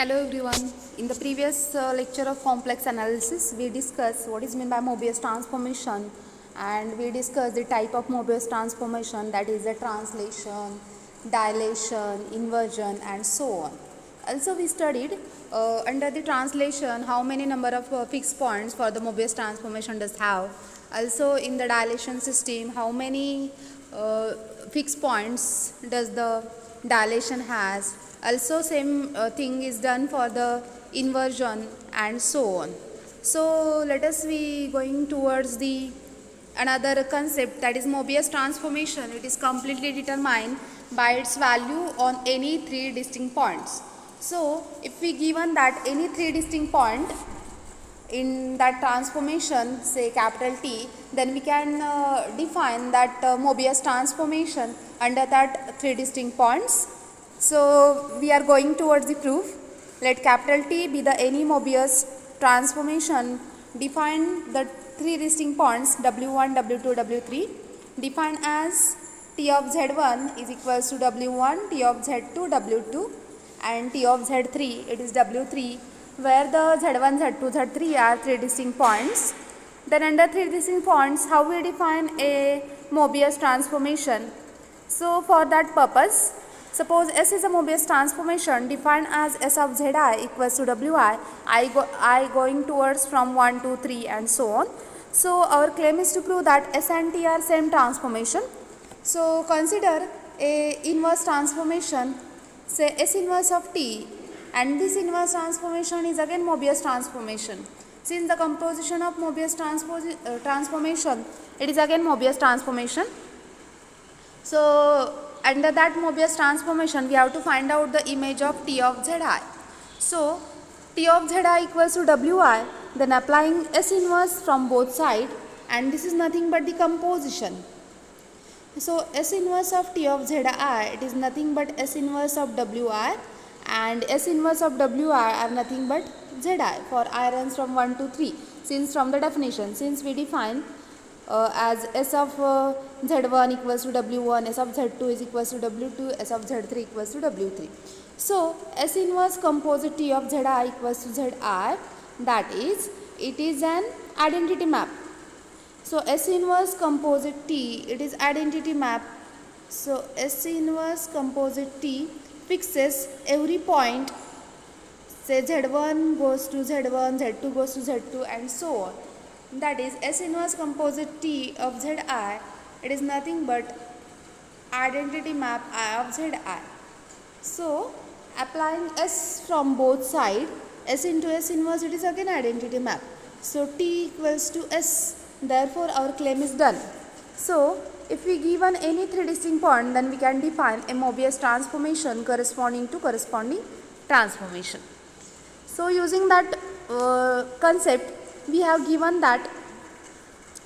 Hello everyone. In the previous lecture of complex analysis, we discussed what is meant by Mobius transformation, and we discussed the type of Mobius transformation, that is the translation, dilation, inversion and so on. Also we studied under the translation how many number of fixed points for the Mobius transformation does have. Also in the dilation system, how many fixed points does the dilation has. Also same thing is done for the inversion and so on. So let us be going towards the another concept, that is Mobius transformation. It is completely determined by its value on any three distinct points. So if we given that any three distinct point in that transformation, say capital T, then we can define that Mobius transformation under that three distinct points. So we are going towards the proof. Let capital T be the any Mobius transformation define the three distinct points W1, W2, W3, defined as T of Z1 is equals to W1, T of Z2, W2, and T of Z3, it is W3, where the Z1, Z2, Z3 are three distinct points. Then under three distinct points, how we define a Mobius transformation? So for that purpose, suppose S is a Mobius transformation defined as S of Zi equals to Wi, I going towards from 1 to 3 and so on. So our claim is to prove that S and T are same transformation. So consider a inverse transformation, say S inverse of T, and this inverse transformation is again Mobius transformation. Since the composition of Mobius transformation, it is again Mobius transformation. So under that Mobius transformation, we have to find out the image of T of Zi. So T of Zi equals to Wi, then applying S inverse from both sides, and this is nothing but the composition. So S inverse of T of Zi, it is nothing but S inverse of Wi, and S inverse of Wi are nothing but Zi for I runs from 1 to 3. Since from the definition, since we define as S of Z1 equals to W1, S of Z2 is equals to W2, S of Z3 equals to W3. So S inverse composite T of Zi equals to Zi, that is, it is an identity map. So S inverse composite T, it is identity map. So S inverse composite T fixes every point, say Z1 goes to Z1, Z2 goes to Z2 and so on. That is S inverse composite T of Zi, it is nothing but identity map I of Zi. So applying S from both sides, S into S inverse, it is again identity map. So T equals to S, therefore our claim is done. So if we given any three distinct point, then we can define a Mobius transformation corresponding to corresponding transformation. So using that concept, we have given that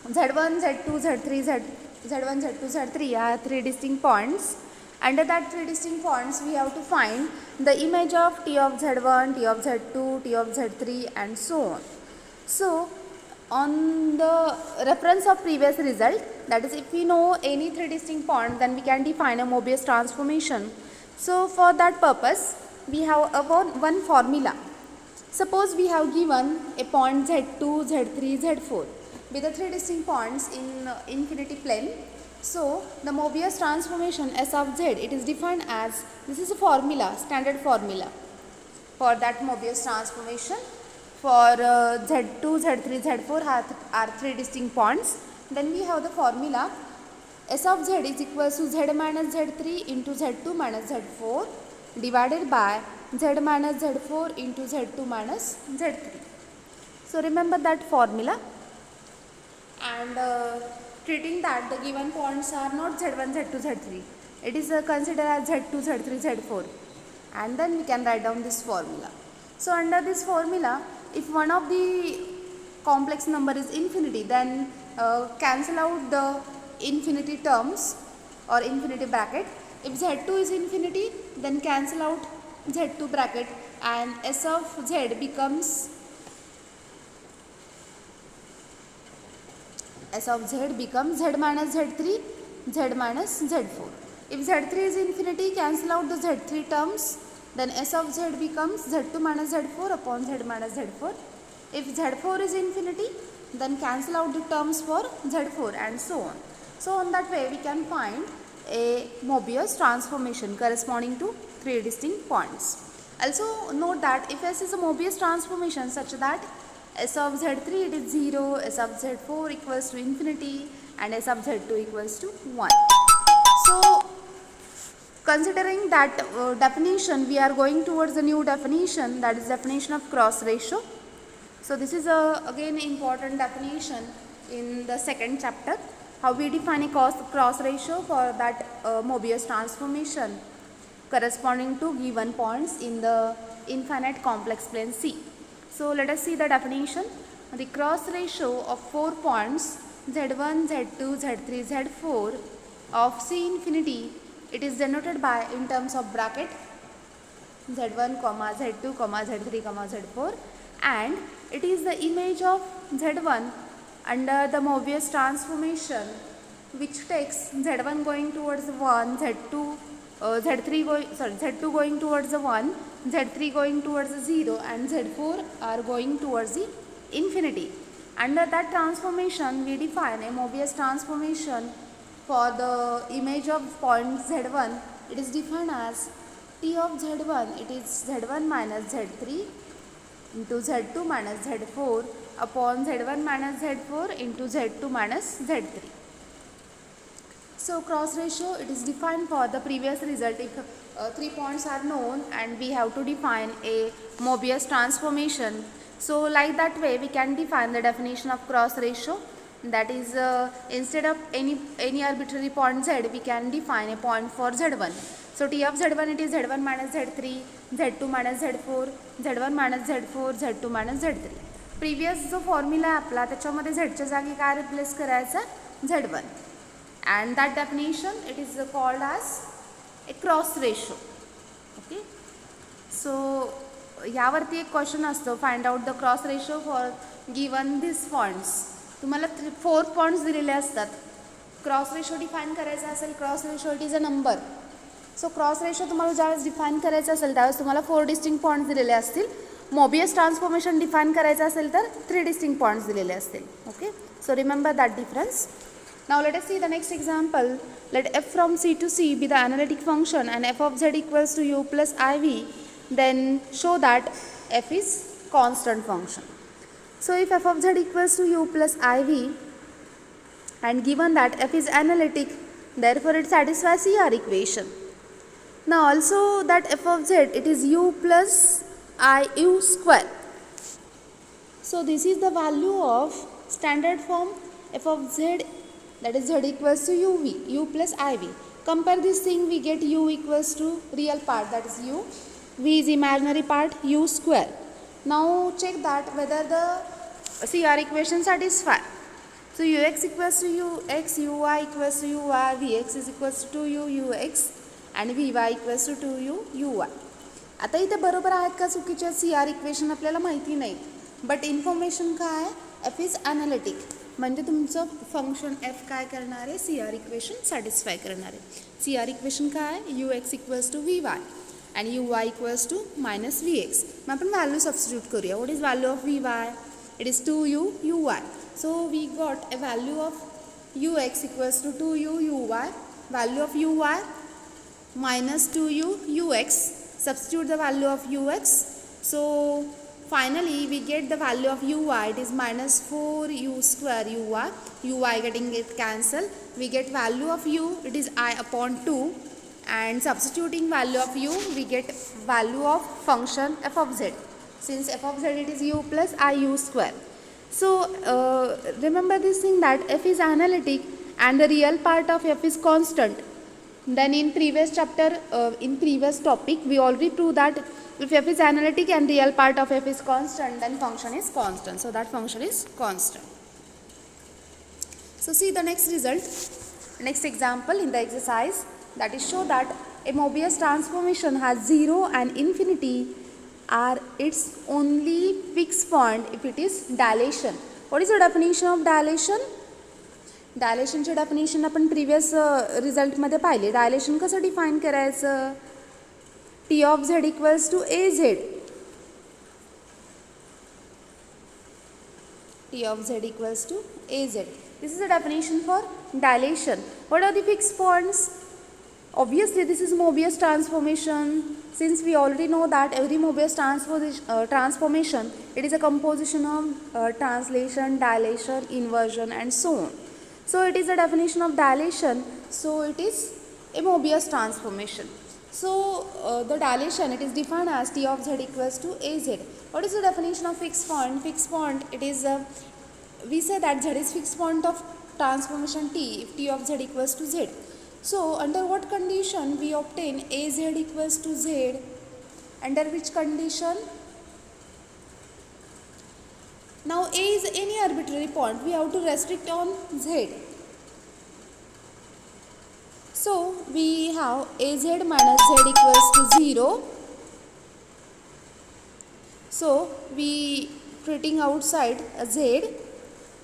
Z1, Z2, Z3, Z1, Z2, Z3 are three distinct points. Under that three distinct points, we have to find the image of T of Z1, T of Z2, T of Z3 and so on. So on the reference of previous result, that is, if we know any three distinct points, then we can define a Mobius transformation. So for that purpose, we have one formula. Suppose we have given a point Z2, Z3, Z4 with the three distinct points in infinity plane. So the Mobius transformation S of Z, it is defined as, this is a formula, standard formula for that Mobius transformation. For Z2, Z3, Z4 are three distinct points. Then we have the formula S of Z is equals to Z minus Z3 into Z2 minus Z4 divided by Z minus Z4 into Z2 minus Z3. So remember that formula, and treating that the given points are not Z1, Z2, Z3. It is considered as Z2, Z3, Z4, and then we can write down this formula. So under this formula, if one of the complex number is infinity, then cancel out the infinity terms or infinity bracket. If Z2 is infinity, then cancel out Z2 bracket, and S of Z becomes S of Z becomes Z minus Z3, Z minus Z4. If Z3 is infinity, cancel out the Z3 terms then S of Z becomes Z2 minus Z4 upon Z minus Z4. If Z4 is infinity, then cancel out the terms for Z4 and so on. So on that way we can find a Mobius transformation corresponding to 3 distinct points. Also note that if S is a Mobius transformation such that S of Z3 it is 0, S of Z4 equals to infinity and S of Z2 equals to 1. So considering that definition, we are going towards a new definition, that is definition of cross ratio. So this is again important definition in the second chapter, how we define a cross ratio for that Mobius transformation corresponding to given points in the infinite complex plane C. So let us see the definition. The cross ratio of 4 points Z1, Z2, Z3, Z4 of C infinity, it is denoted by in terms of bracket Z1, Z2, Z3, Z4, and it is the image of Z1 under the Mobius transformation, which takes Z1 going towards 1, Z2 going towards the 1, Z3 going towards the 0 and Z4 are going towards the infinity. Under that transformation we define a Mobius transformation for the image of point Z1. It is defined as T of Z1, it is Z1 minus Z3 into Z2 minus Z4 upon Z1 minus Z4 into Z2 minus Z3. So cross ratio, it is defined for the previous result if 3 points are known and we have to define a Mobius transformation. So like that way we can define the definition of cross ratio, that is instead of any arbitrary point Z, we can define a point for Z1. So T of Z1 it is Z1 minus Z3, Z2 minus Z4, Z1 minus Z4, Z2 minus Z3. Previous जो formula आहे आपला त्याच्यामध्ये झेडच्या जागी काय replace करायचं Z1 and that definition it is called as a cross ratio. Okay, so यावरती एक question असतो, find out the cross ratio for given this points. तुम्हाला 4 पॉइंट्स दिलेले असतात. क्रॉस रेशो डिफाइन करायचा असेल, cross ratio it is a number. So cross ratio तुम्हाला ज्यावेळेस डिफाइन करायचं असेल त्यावेळेस तुम्हाला 4 डिस्टिंक्ट पॉइंट्स दिलेले असतील. मोबियस ट्रान्सफॉर्मेशन डिफाइन करायचं असेल तर 3 डिस्टिंक्ट पॉइंट्स दिलेले असतील. Okay, so remember that difference. Now let us see the next example. Let f from C to C be the analytic function and f of z equals to u plus iv. Then show that f is constant function. So if f of z equals to u plus iv and given that f is analytic, therefore it satisfies CR equation. Now also that f of z it is u plus iu square. So this is the value of standard form f of z, that is z equals to uv, u plus iv. Compare this thing, we get u equals to real part, that is u, v is imaginary part, u square. Now check that whether the CR equation satisfy. So ux equals to ux, uy equals to uy, vx is equals to 2u ux and vy equals to 2u uy. आता इथे बरोबर आहेत का चुकीचे? CR equation आपल्याला माहिती नाही, but information काय आहे? f इज ॲनालिटिक, म्हणजे तुमचं फंक्शन f काय करणार आहे? CR इक्वेशन सॅटिस्फाय करणार आहे. CR इक्वेशन काय आहे? ux इक्वल्स टू vy आणि uy equals to minus vx. मग आपण व्हॅल्यू सबस्टिट्यूट करूया. What is value of vy? It is 2u uy. So we got a value of ux equals to 2u uy, value of uy minus 2u ux. Substitute the value of ux. So finally we get the value of uy, it is minus 4u square uy getting it cancelled. We get value of u, it is I upon 2, and substituting value of u we get value of function f of z. Since f of z it is u plus iu square. So remember this thing that f is analytic and the real part of f is constant. Then in previous chapter, in previous topic, we already proved that if f is analytic and real part of f is constant, then function is constant. So that function is constant. So see the next result, next example in the exercise, that is show that a Mobius transformation has 0 and infinity are its only fixed point if it is dilation. What is the definition of dilation? डायलेशनचे definition आपण previous रिझल्टमध्ये पाहिले. Dilation कसं define करायचं? T of z equals to az. T of z equals to az. This is the definition for dilation. What are the fixed points? Obviously, this is Mobius transformation. Since we already know that every Mobius transformation, it is a composition of translation, dilation, inversion and so on. So, it is a definition of dilation. So, it is a Mobius transformation. So, the dilation, it is defined as T of z equals to az. What is the definition of fixed point? Fixed point, it is, we say that z is fixed point of transformation T if T of z equals to z. So, under what condition we obtain az equals to z? Under which condition? Now, A is any arbitrary point. We have to restrict on z. So, we have az minus z equals to 0. So, we treating outside a z.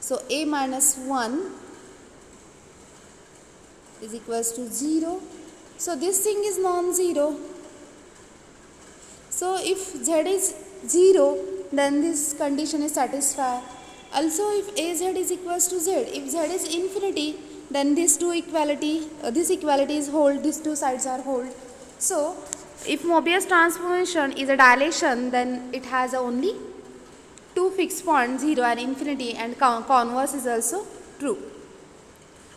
So, a minus 1 is equals to 0. So, this thing is non-zero. So, if z is 0, then this condition is satisfied. Also, if az is equals to z, if z is infinity, then this equality is hold, these two sides are hold. So, if Mobius transformation is a dilation, then it has only two fixed points, 0 and infinity, and converse is also true.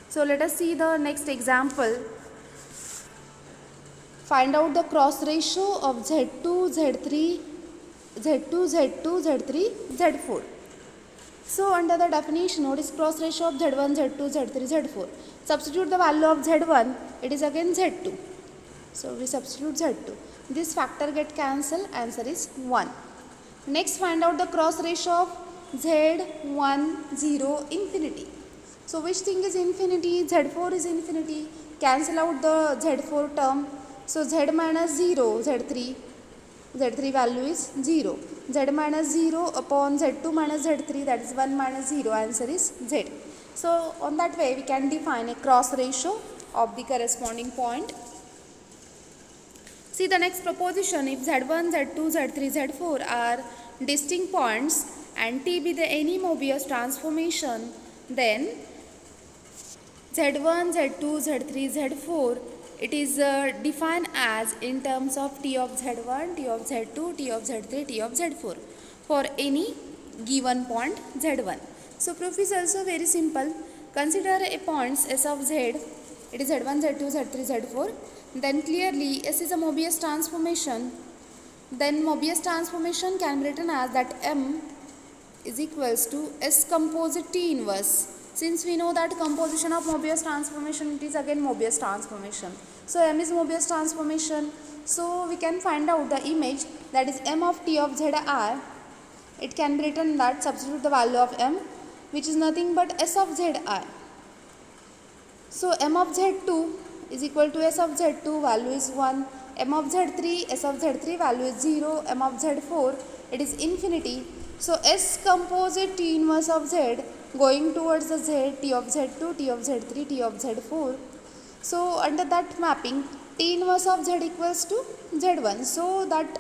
So, let us see the next example. Find out the cross ratio of Z2, Z3, Z2, Z2, Z3, Z4. So, under the definition, what is cross ratio of Z1, Z2, Z3, Z4? Substitute the value of Z1, it is again Z2. So, we substitute Z2. This factor get cancelled, answer is 1. Next, find out the cross ratio of Z1, 0, infinity. So, which thing is infinity? Z4 is infinity. Cancel out the Z4 term. So, Z minus 0, Z3 value is 0. Z minus 0 upon Z2 minus Z3, that is 1 minus 0, answer is Z. So, on that way we can define a cross ratio of the corresponding point. See the next proposition, if Z1, Z2, Z3, Z4 are distinct points and T be the any Mobius transformation, then Z1, Z2, Z3, Z4, it is defined as in terms of T of Z1, T of Z2, T of Z3, T of Z4 for any given point Z1. So, proof is also very simple. Consider a points S of Z, it is Z1, Z2, Z3, Z4. Then clearly S is a Mobius transformation. Then Mobius transformation can be written as that M is equals to S composite T inverse. Since we know that composition of Mobius transformation, it is again Mobius transformation. So, M is Mobius transformation. So, we can find out the image, that is M of T of Zi. It can be written that substitute the value of M, which is nothing but S of Zi. So, M of Z2 is equal to S of Z2, value is 1. M of Z3, S of Z3 value is 0. M of Z4, it is infinity. So, S composite T inverse of Z going towards the Z, T of Z2, T of Z3, T of Z4. So, under that mapping, T inverse of Z equals to Z1. So, that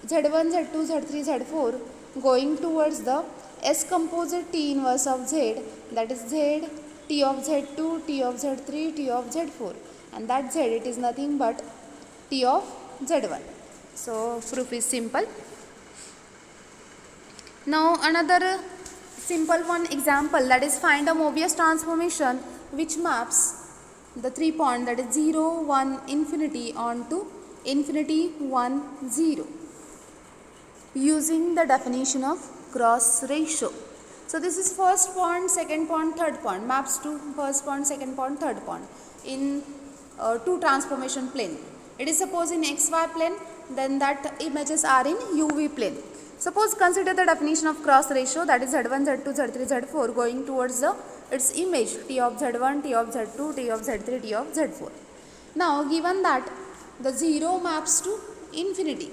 Z1, Z2, Z3, Z4 going towards the S composite T inverse of Z, that is Z, T of Z2, T of Z3, T of Z4, and that Z, it is nothing but T of Z1. So, proof is simple. Now, another simple one example, that is find a Mobius transformation which maps the 3 point, that is 0, 1, infinity onto infinity, 1, 0 using the definition of cross ratio. So, this is first point, second point, third point, maps to first point, second point, third point in two transformation plane. It is suppose in xy plane, then that images are in uv plane. Suppose consider the definition of cross ratio, that is Z1, Z2, Z3, Z4 going towards the its image T of Z1, T of Z2, T of Z3, T of Z4. Now, given that the 0 maps to infinity,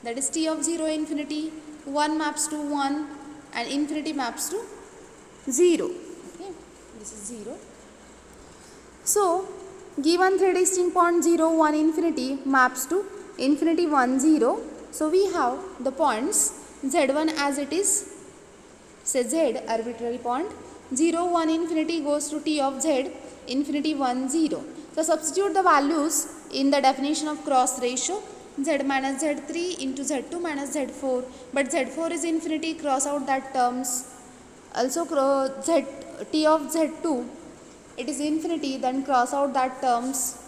that is T of 0 infinity, 1 maps to 1 and infinity maps to 0. Okay, this is 0. So, given 3 distinct points 0, 1, infinity maps to infinity 1 0. So we have the points z1 as it is, say z arbitrary point, 0 1 infinity goes to t of z infinity 1 0. So substitute the values in the definition of cross ratio, z minus z3 into z2 minus z4, but z4 is infinity, cross out that terms. Also t of z2 it is infinity, then cross out that terms.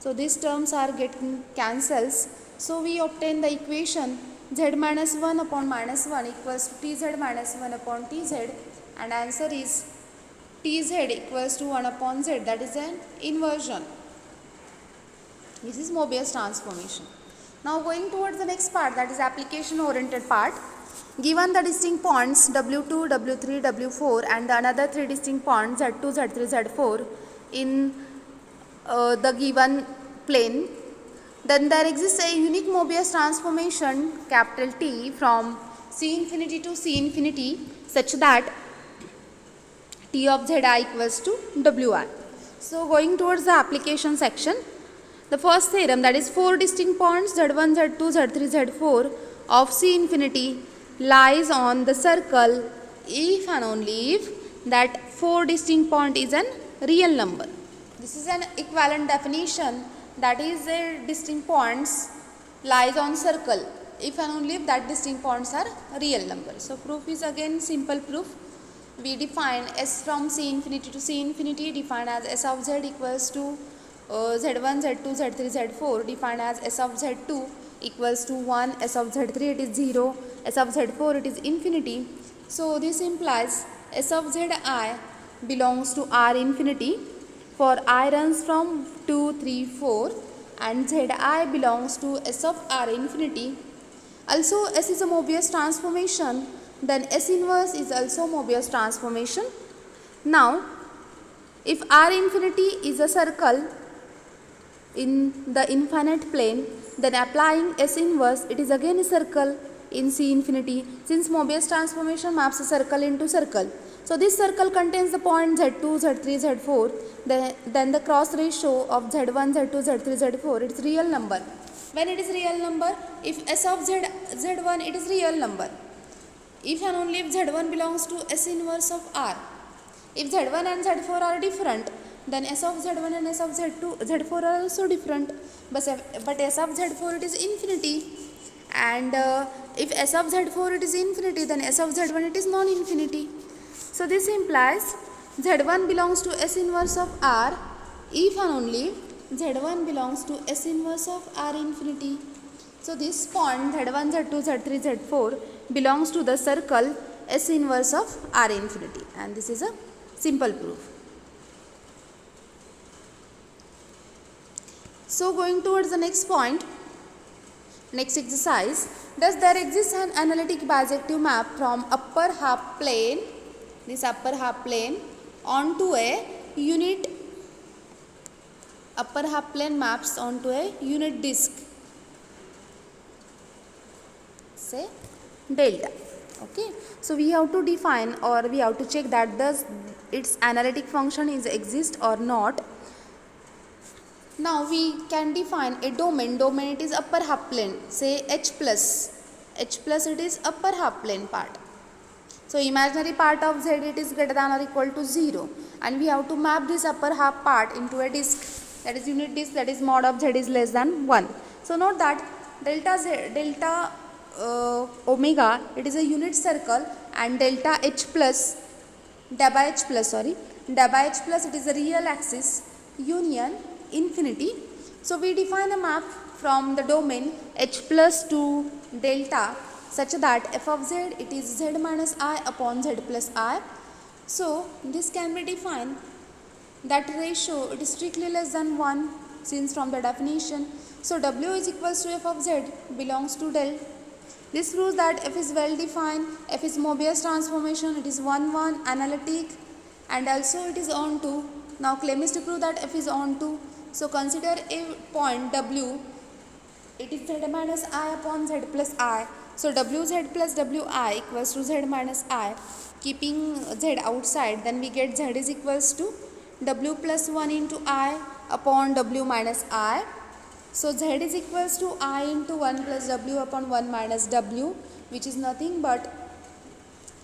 So these terms are getting cancels. So we obtain the equation z minus 1 upon minus 1 equals to tz minus 1 upon tz, and answer is tz equals to 1 upon z, that is an inversion. This is Mobius transformation. Now going towards the next part, that is application oriented part. Given the distinct points w2, w3, w4 and the another three distinct points z2, z3, z4 in the given plane, then there exists a unique Mobius transformation capital T from C infinity to C infinity such that T of Zi equals to Wi. So going towards the application section, the first theorem, that is four distinct points z1, z2, z3, z4 of C infinity lies on the circle if and only if that four distinct point is an real number. This is an equivalent definition, that is a distinct points lies on circle if and only if that distinct points are real numbers. So proof is again simple proof. We define S from C infinity to C infinity defined as S of Z equals to Z1, Z2, Z3, Z4 defined as S of Z2 equals to 1, S of Z3 it is 0, S of Z4 it is infinity. So this implies S of Zi belongs to R infinity for I runs from 2, 3, 4, and Zi belongs to S of R infinity. Also S is a Mobius transformation, then S inverse is also Mobius transformation. Now if R infinity is a circle in the infinite plane, then applying S inverse it is again a circle in C infinity, since Mobius transformation maps a circle into circle. So this circle contains the point z2, z3, z4, then the cross ratio of z1, z2, z3, z4 it is real number. When it is real number, if S of z1 it is real number, if and only if z1 belongs to S inverse of R. If z1 and z4 are different, then S of z1 and S of z4 are also different, but S of z4 it is infinity, and if S of z4 it is infinity, then S of z1 it is non-infinity. So this implies z1 belongs to S inverse of R if and only z1 belongs to S inverse of R infinity. So this point z1, z2, z3, z4 belongs to the circle S inverse of R infinity, and this is a simple proof. So going towards the next point, next exercise, does there exist an analytic bijective map from upper half plane, this upper half plane, onto a unit, upper half plane maps onto a unit disk, say delta. Okay, so we have to define, or we have to check that does its analytic function is exist or not. Now we can define a domain it is upper half plane, say H plus it is upper half plane part. So imaginary part of Z it is greater than or equal to 0, and we have to map this upper half part into a disk, that is unit disk, that is mod of Z is less than 1. So note that delta omega it is a unit circle, and delta H plus delta H plus it is a real axis union infinity. So we define a map from the domain H plus to delta such that f of z it is z minus I upon z plus I. So this can be defined that ratio it is strictly less than 1, since from the definition. So W is equals to f of z belongs to del. This proves that f is well defined, f is Mobius transformation, it is 1 1 analytic, and also it is onto. Now claim is to prove that f is onto. So consider a point W, it is z minus I upon z plus I. So Wz plus Wi equals to z minus I. Keeping z outside, then we get z is equals to W plus 1 into I upon W minus I. So z is equals to I into 1 plus w upon 1 minus w, which is nothing but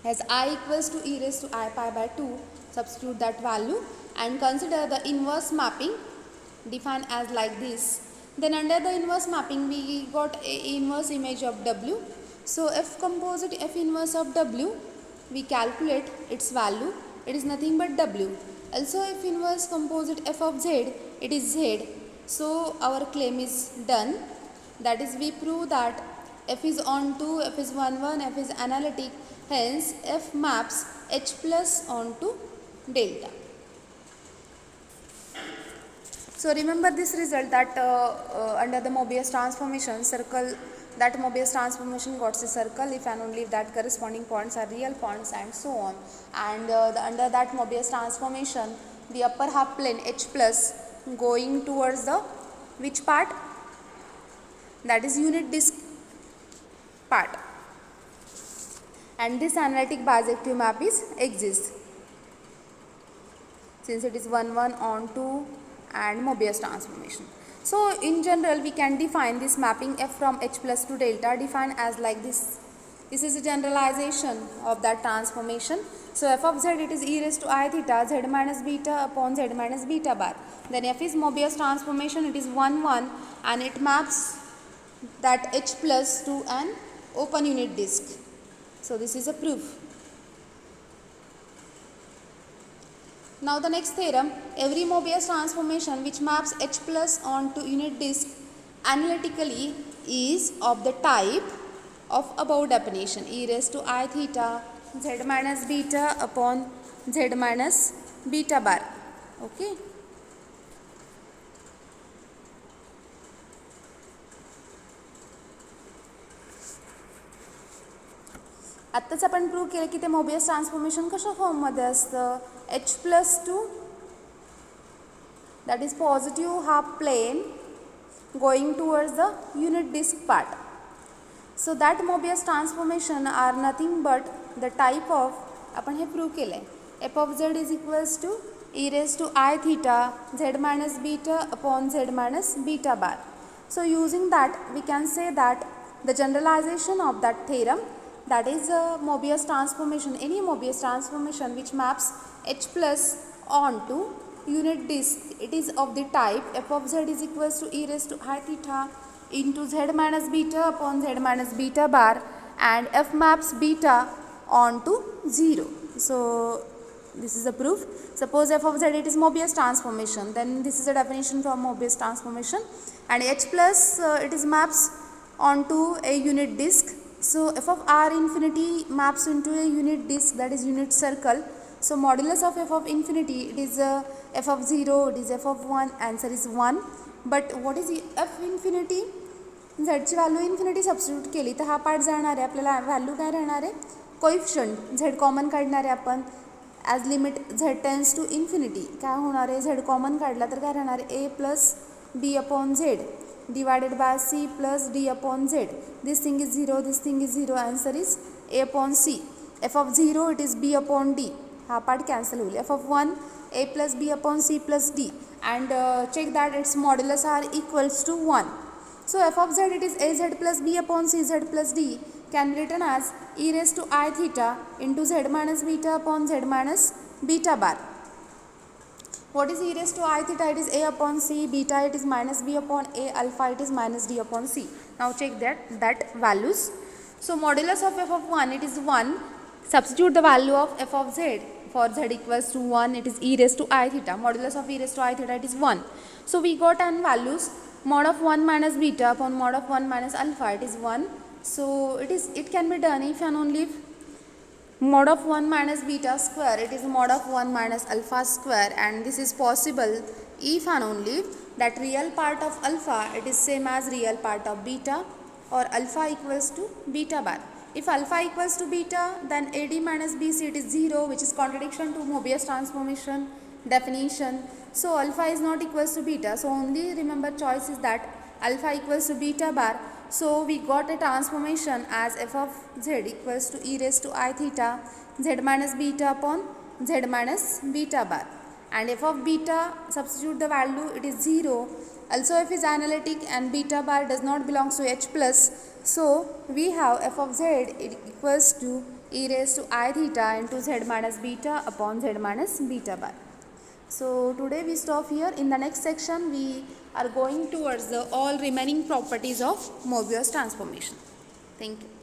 as I equals to e raised to I pi by 2, substitute that value and consider the inverse mapping defined as like this. Then under the inverse mapping we got a inverse image of w. So f composite f inverse of w, we calculate its value, it is nothing but w. Also f inverse composite f of z, it is z. So our claim is done, that is we prove that f is onto, f is 1 1, f is analytic, hence f maps h plus onto delta. So remember this result that under the Mobius transformation, circle, that Mobius transformation got a circle if and only if that corresponding points are real points and so on. And under that Mobius transformation, the upper half plane h plus going towards the which part? That is unit disk part. And this analytic bisective map is exists since it is 1 1 on 2 and Mobius transformation. So in general we can define this mapping f from h plus to delta defined as like this. This is a generalization of that transformation. So f of z, it is e raised to I theta z minus beta upon z minus beta bar. Then f is Mobius transformation, it is 1 1 and it maps that h plus to an open unit disk. So this is a proof. Now the next theorem, every Mobius transformation which maps h plus onto unit disk analytically is of the type of above definition, e raised to I theta z minus beta upon z minus beta bar. Okay. आत्ताच आपण prove केलं की ते Mobius transformation कशा फॉर्ममध्ये असतं, h plus two that is positive half plane going towards the unit disk part. So that Mobius transformation are nothing but the type of, आपण हे prove केलं आहे, f of z is equals to e raised to I theta z minus beta upon z minus beta bar. So using that we can say that the generalization of that theorem, that is Mobius transformation, any Mobius transformation which maps h plus onto unit disk, it is of the type f of z is equals to e raised to I theta into z minus beta upon z minus beta bar and f maps beta onto 0. So this is a proof. Suppose f of z it is Mobius transformation, then this is a definition from Mobius transformation, and h plus it is maps onto a unit disk. So f of r infinity maps into a unit disk, that is unit circle. So modulus of f of infinity, it is f of 0, it is f of 1, answer is 1. But what is f infinity? z ची value infinity substitute केली तर हा part जाणार आहे, आपल्याला value काय राहणार आहे, कोइफिशियंट z कॉमन काढणार आहे आपण. As limit z tends to infinity काय होणार आहे, z कॉमन काढला तर काय राहणार आहे, a plus b upon z divided by c plus d upon z. This thing is 0, this thing is 0, answer is a upon c. f of 0 it is b upon d, हा part cancel होईल. f of 1 a plus b upon c plus d, and check that its modulus are equals to 1. So f of z it is az plus b upon cz plus d can be written as e raised to I theta into z minus beta upon z minus beta bar. What is e raised to I theta? It is a upon c, beta it is minus b upon a, alpha it is minus d upon c. Now check that values. So modulus of f of 1 it is 1. Substitute the value of f of z. For z equals to 1 it is e raised to I theta. Modulus of e raised to I theta it is 1. So we got an values mod of 1 minus beta upon mod of 1 minus alpha, it is 1. So it can be done if and only if mod of 1 minus beta square, it is mod of 1 minus alpha square, and this is possible if and only if that real part of alpha it is same as real part of beta, or alpha equals to beta bar. If alpha equals to beta, then AD minus BC it is 0, which is contradiction to Mobius transformation definition. So alpha is not equals to beta, so only remember choice is that alpha equals to beta bar. So we got a transformation as f of z equals to e raised to I theta z minus beta upon z minus beta bar, and f of beta substitute the value, it is 0. Also f is analytic and beta bar does not belongs to H plus. So we have f of z equals to e raised to I theta into z minus beta upon z minus beta bar. So today we stop here. In the next section we are going towards the all remaining properties of Mobius transformation. Thank you.